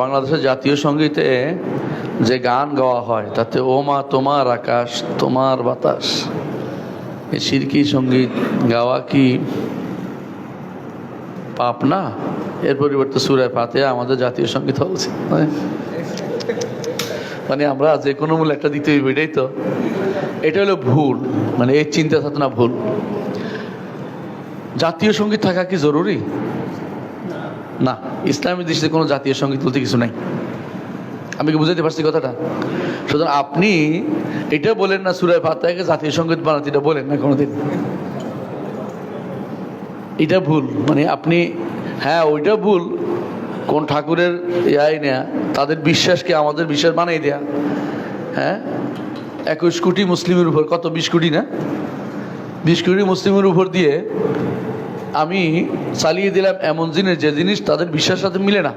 বাংলাদেশের জাতীয় সঙ্গীতে যে গান গাওয়া হয় তাতে ও মা তোমার আকাশ তোমার বাতাস, এই শিরকি সঙ্গীত গাওয়া কি পাপ না? এর পরিবর্তে সূরা ফাতিহা আমাদের জাতীয় সঙ্গীত হওয়া উচিত। মানে আমরা যে কোনো মূল্য একটা দিতে হইব, এটাই তো, এটা হলো ভুল। মানে এই চিন্তা চেতনা ভুল। জাতীয় সঙ্গীত থাকা কি জরুরি? না, ইসলামী দৃষ্টিতে কোনো জাতীয় সঙ্গীত বলতে কিছু নাই। আমি কি বুঝাইতে পারছি কথাটা? সুতরাং আপনি এটা বলেন না সূরা ফাতিহাকে জাতীয় সঙ্গীত বানাতে, এটা বলেন না কোনোদিন। এটা ভুল। মানে আপনি, হ্যাঁ ওইটা ভুল, কোন ঠাকুরের ইয়াই নেয়া, তাদের বিশ্বাসকে আমাদের বিশ্বাস বানাই দেয়া। হ্যাঁ, 21 কোটি মুসলিমের উপর, কত 20 কোটি না, 20 কোটি মুসলিমের উপর দিয়ে আমি চালিয়ে দিলাম এমন জিনিস যে জিনিস তাদের বিশ্বাসের সাথে মিলে না।